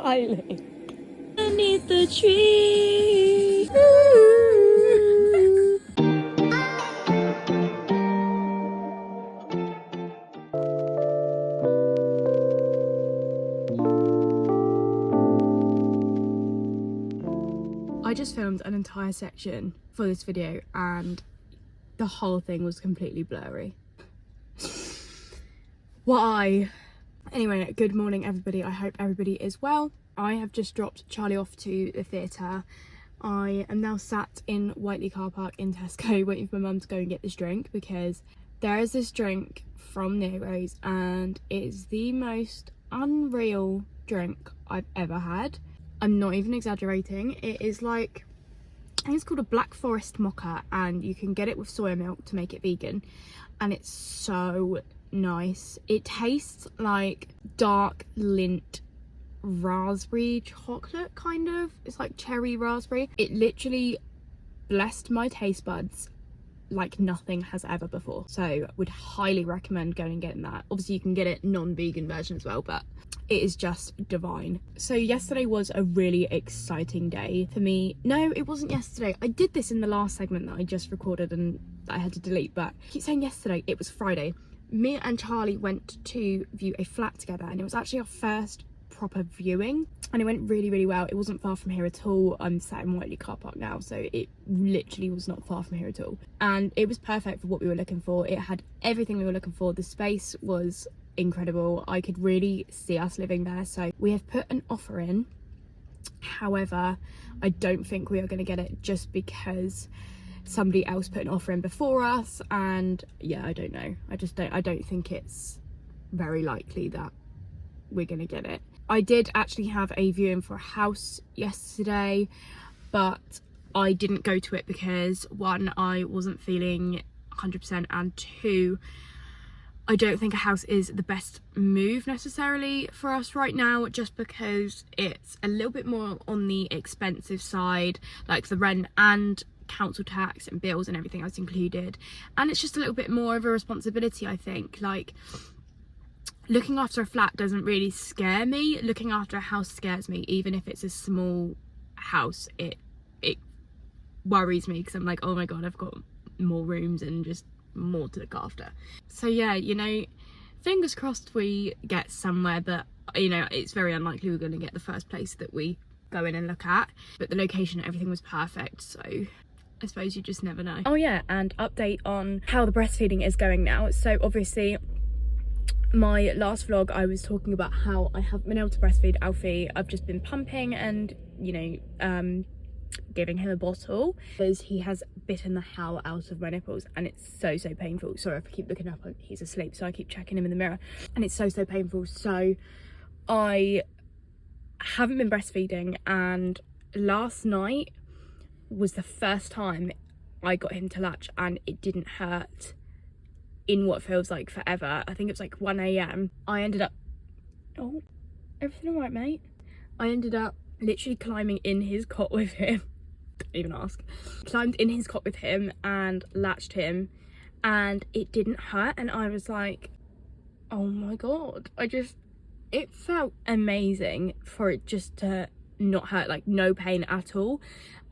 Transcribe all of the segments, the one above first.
smiling. Beneath the tree. I just filmed an entire section for this video and the whole thing was completely blurry. Why? Anyway, good morning everybody. I hope everybody is well. I have just dropped Charlie off to the theatre. I am now sat in Whiteley car park in Tesco waiting for my mum to go and get this drink, because there is this drink from Nero's and it is the most unreal drink I've ever had. I'm not even exaggerating. It is like, I think it's called a Black Forest mocha, and you can get it with soya milk to make it vegan, and it's so nice. It tastes like dark Lindt raspberry chocolate, kind of. It's like cherry raspberry. It literally blessed my taste buds like nothing has ever before, so would highly recommend going and getting that. Obviously you can get it non-vegan version as well, but it is just divine. So yesterday was a really exciting day for me. No, it wasn't yesterday. I did this in the last segment that I just recorded and I had to delete, but I keep saying yesterday. It was Friday. Me and Charlie went to view a flat together, and it was actually our first proper viewing, and it went really well. It wasn't far from here at all. I'm sat in Whiteley car park now, so it literally was not far from here at all, and it was perfect for what we were looking for. It had everything we were looking for. The space was incredible. I could really see us living there, so we have put an offer in. However, I don't think we are going to get it, just because somebody else put an offer in before us, and yeah, I don't know. I don't think it's very likely that we're gonna get it. I did actually have a viewing for a house yesterday, but I didn't go to it because, one, I wasn't feeling 100%, and two, I don't think a house is the best move necessarily for us right now, just because it's a little bit more on the expensive side, like the rent and council tax and bills and everything else included, and it's just a little bit more of a responsibility. I think, like, looking after a flat doesn't really scare me. Looking after a house scares me. Even if it's a small house, it worries me, because I'm like, oh my god, I've got more rooms and just more to look after. So yeah, you know, fingers crossed we get somewhere, but you know, it's very unlikely we're going to get the first place that we go in and look at. But the location, everything was perfect, so I suppose you just never know. Oh yeah, and update on how the breastfeeding is going now. So obviously, my last vlog I was talking about how I haven't been able to breastfeed Alfie. I've just been pumping and, you know, giving him a bottle, because he has bitten the hell out of my nipples, and it's so painful. Sorry if I keep looking up, he's asleep, so I keep checking him in the mirror, and it's so painful. So I haven't been breastfeeding, and last night was the first time I got him to latch, and it didn't hurt in what feels like forever. I think it was like 1 AM. I ended up, oh, everything all right, mate? I ended up literally climbing in his cot with him. Don't even ask. Climbed in his cot with him and latched him, and it didn't hurt, and I was like, oh my god. It felt amazing for it just to not hurt, like no pain at all.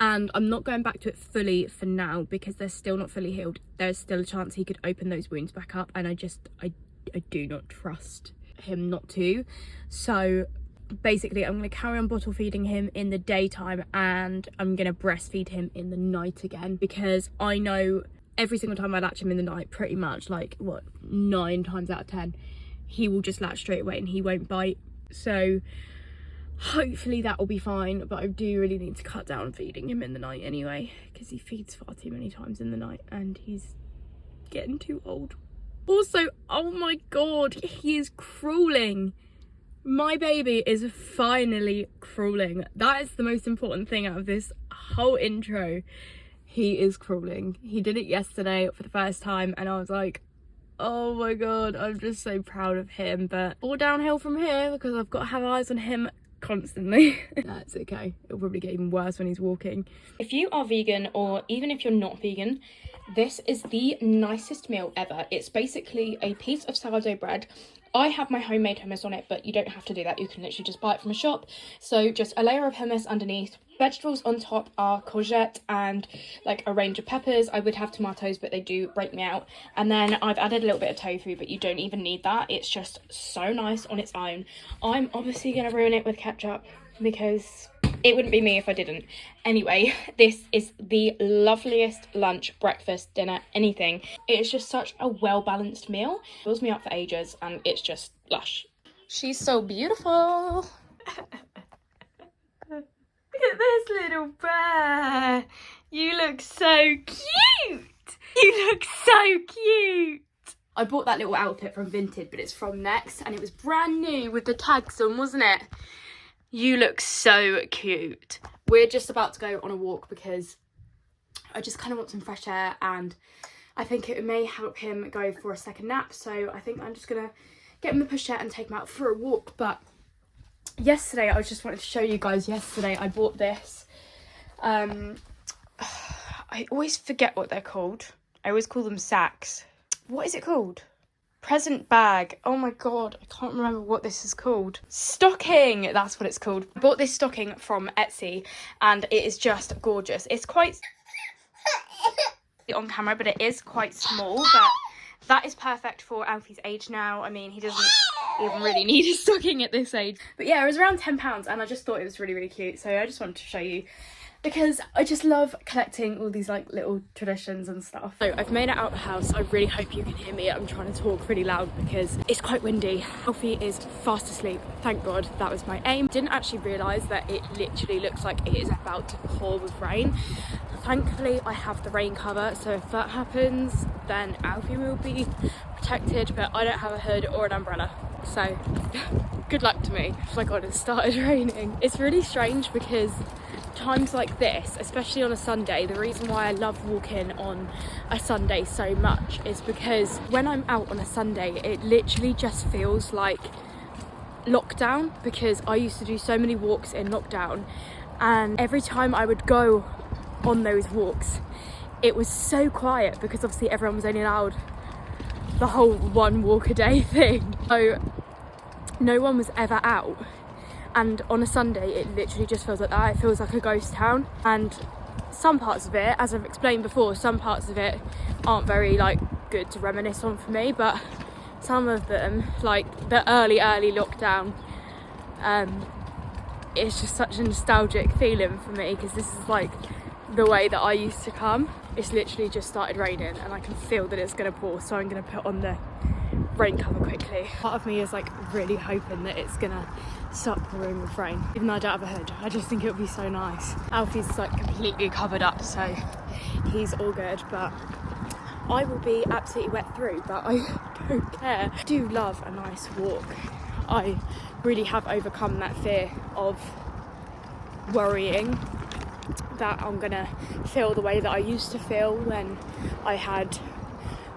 And I'm not going back to it fully for now, because they're still not fully healed. There's still a chance he could open those wounds back up, and I do not trust him not to. So basically I'm going to carry on bottle feeding him in the daytime, and I'm going to breastfeed him in the night again, because I know every single time I latch him in the night, pretty much, like, what, 9 times out of 10 he will just latch straight away and he won't bite. So hopefully that will be fine, but I do really need to cut down feeding him in the night anyway, because he feeds far too many times in the night and he's getting too old. Also, oh my god, he is crawling. My baby is finally crawling. That is the most important thing out of this whole intro. He is crawling. He did it yesterday for the first time, and I was like, oh my god, I'm just so proud of him. But all downhill from here, because I've got to have eyes on him constantly. That's okay. It'll probably get even worse when he's walking. If you are vegan, or even if you're not vegan, this is the nicest meal ever. It's basically a piece of sourdough bread I have my homemade hummus on it, but you don't have to do that. You can literally just buy it from a shop. So just a layer of hummus underneath. Vegetables on top are courgette and like a range of peppers. I would have tomatoes, but they do break me out. And then I've added a little bit of tofu, but you don't even need that. It's just so nice on its own. I'm obviously going to ruin it with ketchup because it wouldn't be me if I didn't. Anyway, this is the loveliest lunch, breakfast, dinner, anything. It is just such a well-balanced meal. It fills me up for ages and it's just lush. She's so beautiful. Look at this little bear. You look so cute. You look so cute. I bought that little outfit from Vinted, but it's from Next and it was brand new with the tags on, wasn't it? You look so cute. We're just about to go on a walk because I just kind of want some fresh air and I think it may help him go for a second nap. So I think I'm just going to get him the pushchair and take him out for a walk. But yesterday, I just wanted to show you guys, yesterday I bought this. I always forget what they're called. I always call them sacks. What is it called? Present bag. Oh my god, I can't remember what this is called. Stocking, that's what it's called. I bought this stocking from Etsy and it is just gorgeous. It's quite on camera, but it is quite small, but that is perfect for Alfie's age now. I mean, he doesn't even really need a stocking at this age. But yeah, it was around £10 and I just thought it was really, really cute. So I just wanted to show you because I just love collecting all these like little traditions and stuff. So I've made it out of the house. I really hope you can hear me. I'm trying to talk really loud because it's quite windy. Alfie is fast asleep. Thank God, that was my aim. Didn't actually realise that it literally looks like it is about to pour with rain. Thankfully, I have the rain cover, so if that happens, then Alfie will be protected, but I don't have a hood or an umbrella. So good luck to me. Oh my God, it started raining. It's really strange because times like this, especially on a Sunday, the reason why I love walking on a Sunday so much is because when I'm out on a Sunday, it literally just feels like lockdown, because I used to do so many walks in lockdown and every time I would go on those walks, it was so quiet because obviously everyone was only allowed the whole one walk a day thing. So no one was ever out. And on a Sunday, it literally just feels like that. It feels like a ghost town. And some parts of it, as I've explained before, some parts of it aren't very like good to reminisce on for me, but some of them, like the early lockdown, it's just such a nostalgic feeling for me because this is like the way that I used to come. It's literally just started raining and I can feel that it's gonna pour, so I'm gonna put on the rain cover quickly. Part of me is like really hoping that it's gonna stop pouring with rain, even though I don't have a hood. I just think it would be so nice. Alfie's like completely covered up, so he's all good, but I will be absolutely wet through, but I don't care. I do love a nice walk. I really have overcome that fear of worrying that I'm gonna feel the way that I used to feel when I had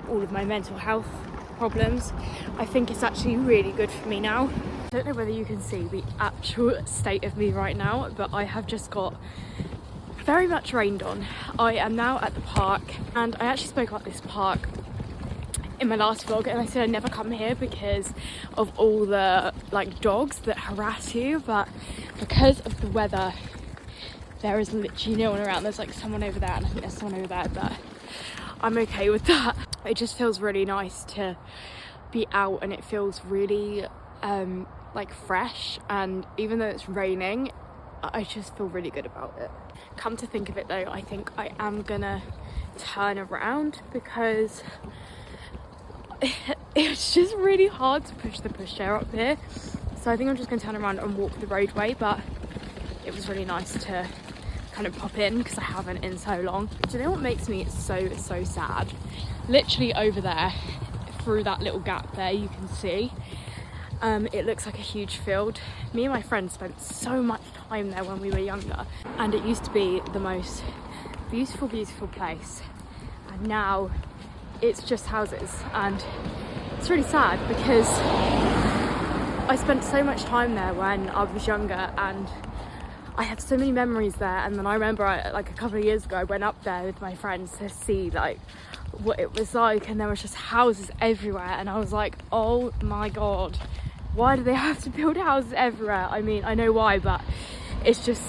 all of my mental health problems. I think it's actually really good for me now. I don't know whether you can see the actual state of me right now, but I have just got very much rained on. I am now at the park, and I actually spoke about this park in my last vlog, and I said I never come here because of all the like dogs that harass you, but because of the weather there is literally no one around. There's like someone over there and I think there's someone over there, but I'm okay with that. It just feels really nice to be out and it feels really like fresh, and even though it's raining, I just feel really good about it. Come to think of it though, I think I am gonna turn around because it's just really hard to push the pushchair up here. So I think I'm just gonna turn around and walk the roadway, but it was really nice to kind of pop in because I haven't in so long. Do you know what makes me so sad? Literally over there, through that little gap there, you can see it looks like a huge field. Me and my friends spent so much time there when we were younger, and it used to be the most beautiful place, and now it's just houses, and it's really sad because I spent so much time there when I was younger and I had so many memories there. And then I remember like a couple of years ago I went up there with my friends to see like what it was like, and there was just houses everywhere, and I was like, oh my god, why do they have to build houses everywhere? I mean, I know why, but it's just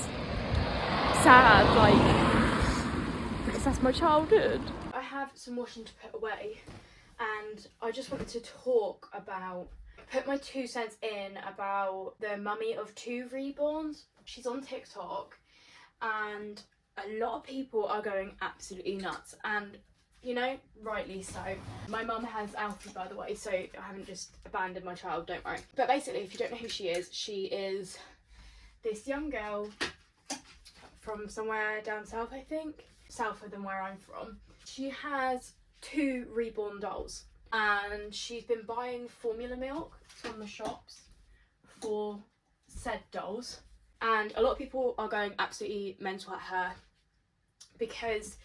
sad, like, because that's my childhood. I have some washing to put away, and I just wanted to talk about, put my 2 cents in about the mummy of 2 reborns. She's on TikTok, and a lot of people are going absolutely nuts, and you know, rightly so. My mum has Alfie, by the way, so I haven't just abandoned my child, don't worry. But basically, if you don't know who she is this young girl from somewhere down south, I think, souther than where I'm from. She has 2 reborn dolls, and she's been buying formula milk from the shops for said dolls, and a lot of people are going absolutely mental at her, because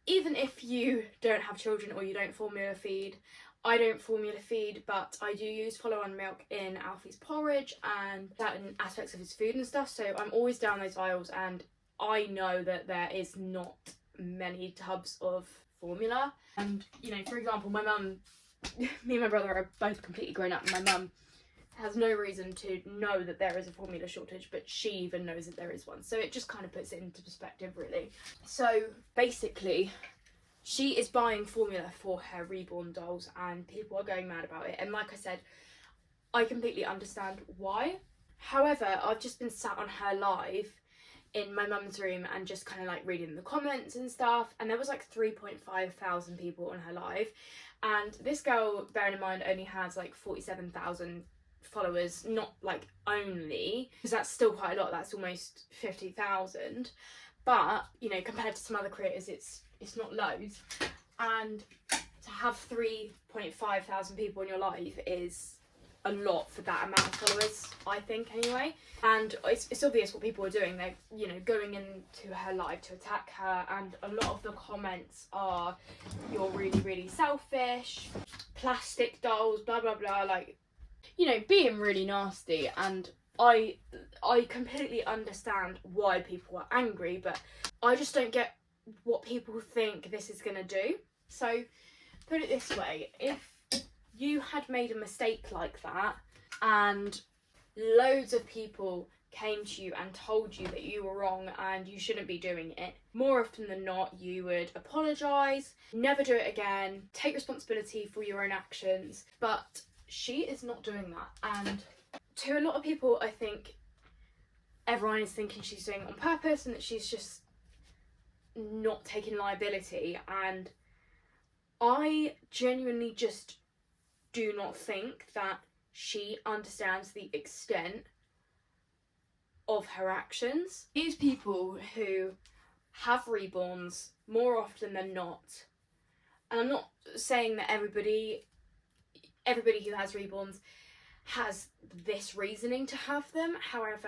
even if you don't have children or you don't formula feed, I don't formula feed, but I do use follow-on milk in Alfie's porridge and certain aspects of his food and stuff, so I'm always down those aisles, and I know that there is not many tubs of formula. And you know, for example, my mum, me and my brother are both completely grown up, and my mum has no reason to know that there is a formula shortage, but she even knows that there is one, so it just kind of puts it into perspective, really. So basically, she is buying formula for her reborn dolls, and people are going mad about it, and like I said, I completely understand why. However, I've just been sat on her live in my mum's room and just kind of like reading the comments and stuff, and there was like 3.5 thousand people on her live, and this girl, bearing in mind, only has like 47,000 followers, not like only, because that's still quite a lot, that's almost 50,000, but you know, compared to some other creators, it's not loads, and to have 3.5 thousand people in your life is a lot for that amount of followers, I think, anyway. And it's obvious what people are doing. They're, you know, going into her live to attack her, and a lot of the comments are, you're really, really selfish, plastic dolls, blah blah blah, like, you know, being really nasty. And I completely understand why people are angry, but I just don't get what people think this is gonna do. So put it this way, if you had made a mistake like that and loads of people came to you and told you that you were wrong and you shouldn't be doing it, more often than not you would apologise, never do it again, take responsibility for your own actions. But she is not doing that, and to a lot of people I think everyone is thinking she's doing it on purpose and that she's just not taking liability, and I genuinely just do not think that she understands the extent of her actions. These people who have reborns, more often than not, and I'm not saying that everybody who has reborns has this reasoning to have them, however,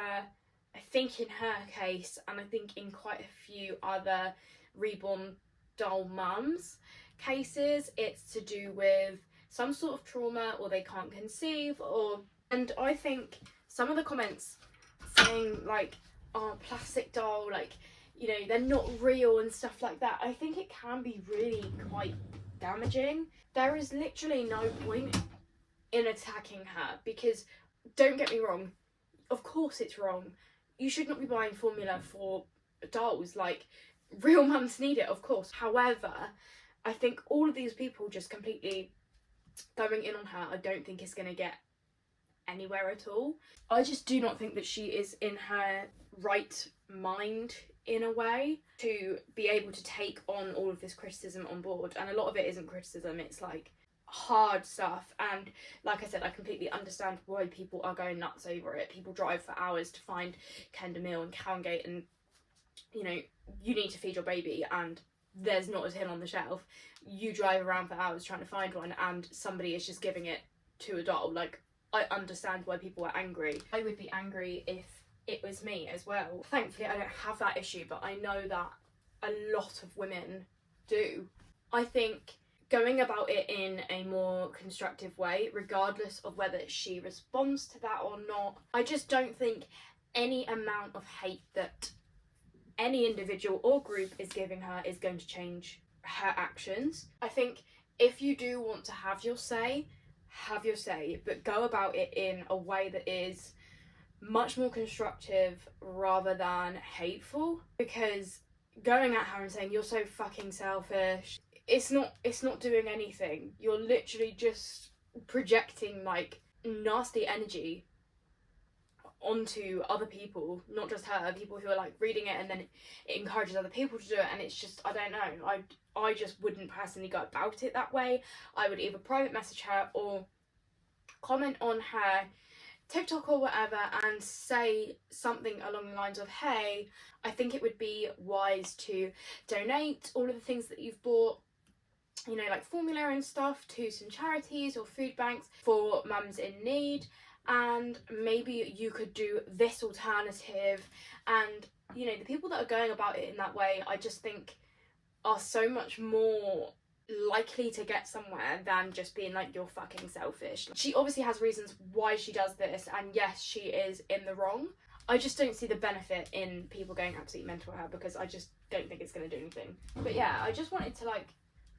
I think in her case, and I think in quite a few other reborn doll mums cases, it's to do with some sort of trauma, or they can't conceive, or, and I think some of the comments saying like, oh, plastic doll, like, you know, they're not real and stuff like that, I think it can be really quite damaging. There is literally no point in attacking her, because don't get me wrong, of course it's wrong. You should not be buying formula for dolls, like, real mums need it, of course. However, I think all of these people just completely going in on her, I don't think is going to get anywhere at all. I just do not think that she is in her right mind, in a way, to be able to take on all of this criticism on board. And a lot of it isn't criticism, it's like hard stuff. And like I said, I completely understand why people are going nuts over it. People drive for hours to find Kinder Meal and Cowgate, and you know, you need to feed your baby and there's not a tin on the shelf. You drive around for hours trying to find one, and somebody is just giving it to a doll. Like, I understand why people are angry. I would be angry if it was me as well. Thankfully I don't have that issue, but I know that a lot of women do. I think going about it in a more constructive way, regardless of whether she responds to that or not, I just don't think any amount of hate that any individual or group is giving her is going to change her actions. I think if you do want to have your say, but go about it in a way that is much more constructive rather than hateful. Because going at her and saying you're so fucking selfish, it's not doing anything. You're literally just projecting like nasty energy onto other people, not just her, people who are like reading it, and then it encourages other people to do it. And it's just, I don't know, I just wouldn't personally go about it that way. I would either private message her or comment on her TikTok or whatever and say something along the lines of, hey, I think it would be wise to donate all of the things that you've bought, you know, like formula and stuff, to some charities or food banks for mums in need, and maybe you could do this alternative. And, you know, the people that are going about it in that way, I just think are so much more likely to get somewhere than just being like, you're fucking selfish. She obviously has reasons why she does this, and yes, she is in the wrong. I just don't see the benefit in people going absolutely mental at her, because I just don't think it's going to do anything. But yeah, I just wanted to like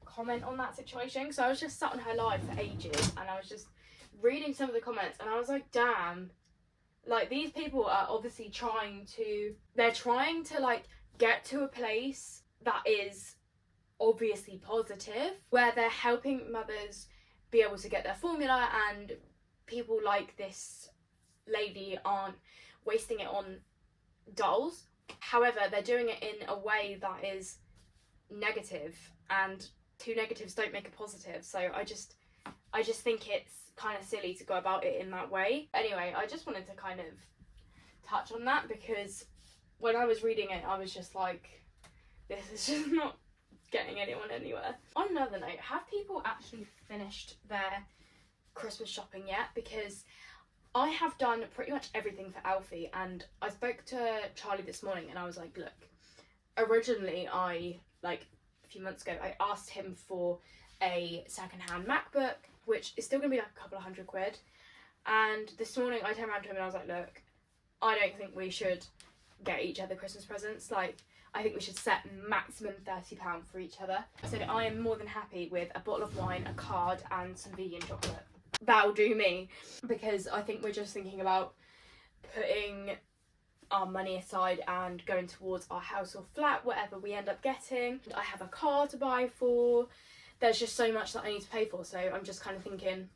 comment on that situation, because I was just sat on her live for ages and I was just reading some of the comments and I was like, damn, like these people are obviously trying to like get to a place that is obviously positive, where they're helping mothers be able to get their formula, and people like this lady aren't wasting it on dolls. However, they're doing it in a way that is negative, and two negatives don't make a positive. So I just think it's kind of silly to go about it in that way. Anyway, I just wanted to kind of touch on that, because when I was reading it, I was just like, this is just not getting anyone anywhere. On another note, have people actually finished their Christmas shopping yet? Because I have done pretty much everything for Alfie, and I spoke to Charlie this morning and I was like, look, originally like a few months ago, I asked him for a second-hand MacBook, which is still going to be like a couple of £100. And this morning I turned around to him and I was like, look, I don't think we should get each other Christmas presents. Like, I think we should set maximum £30 for each other. I said I am more than happy with a bottle of wine, a card and some vegan chocolate. That'll do me, because I think we're just thinking about putting our money aside and going towards our house or flat, whatever we end up getting. I have a car to buy for. There's just so much that I need to pay for, so I'm just kind of thinking,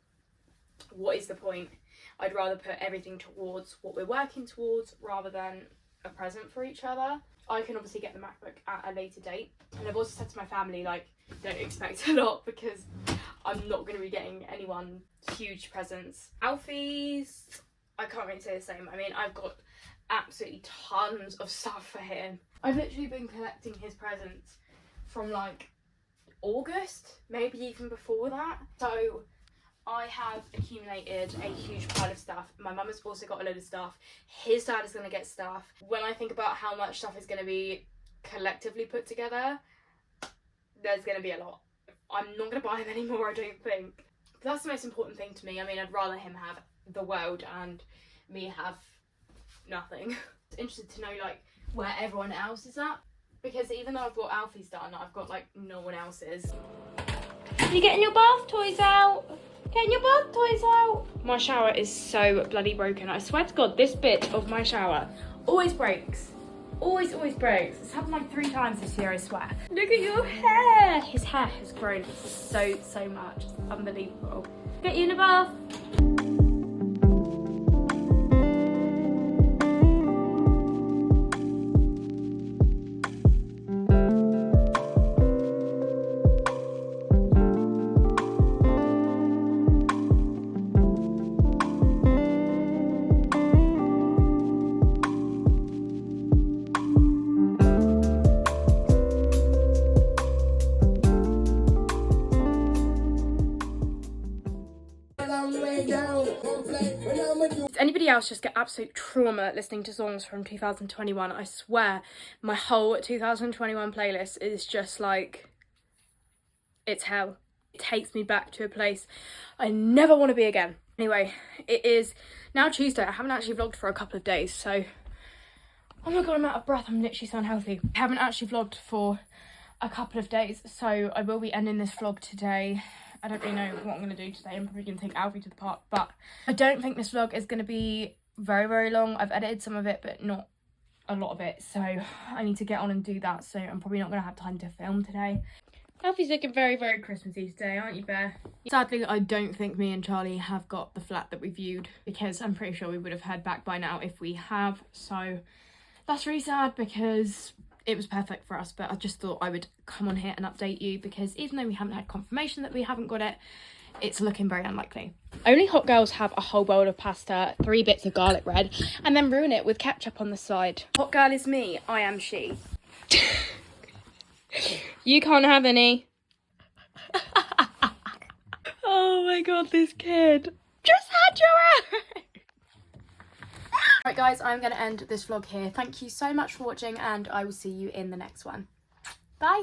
what is the point? I'd rather put everything towards what we're working towards rather than a present for each other. I can obviously get the MacBook at a later date, and I've also said to my family, like, don't expect a lot, because I'm not going to be getting anyone huge presents. Alfie's, I can't really say the same. I mean, I've got absolutely tons of stuff for him. I've literally been collecting his presents from like August, maybe even before that. So I have accumulated a huge pile of stuff. My mum has also got a load of stuff. His dad is going to get stuff. When I think about how much stuff is going to be collectively put together, there's going to be a lot. I'm not going to buy him anymore, I don't think. But that's the most important thing to me. I mean, I'd rather him have the world and me have nothing. It's interested to know like where everyone else is at, because even though I've got Alfie's done, I've got like no one else's. Are you getting your bath toys out? Getting your bath toys out? My shower is so bloody broken. I swear to God, this bit of my shower always breaks. Always breaks. It's happened like 3 times this year, I swear. Look at your hair. His hair has grown so much. It's unbelievable. Get you in the bath. Does anybody else just get absolute trauma listening to songs from 2021? I swear, my whole 2021 playlist is just like, it's hell. It takes me back to a place I never want to be again. Anyway, it is now Tuesday. I haven't actually vlogged for a couple of days, so oh my God, I'm out of breath. I'm literally so unhealthy. I haven't actually vlogged for a couple of days, so I will be ending this vlog today. I don't really know what I'm going to do today. I'm probably going to take Alfie to the park, but I don't think this vlog is going to be very, very long. I've edited some of it, but not a lot of it, so I need to get on and do that, so I'm probably not going to have time to film today. Alfie's looking very, very Christmassy today, aren't you, Bear? Sadly, I don't think me and Charlie have got the flat that we viewed, because I'm pretty sure we would have heard back by now if we have, so that's really sad because it was perfect for us, but I just thought I would come on here and update you, because even though we haven't had confirmation that we haven't got it, it's looking very unlikely. Only hot girls have a whole bowl of pasta, 3 bits of garlic bread, and then ruin it with ketchup on the side. Hot girl is me, I am she. You can't have any. Oh my god, this kid just had your own. Right guys, I'm going to end this vlog here. Thank you so much for watching, and I will see you in the next one. Bye.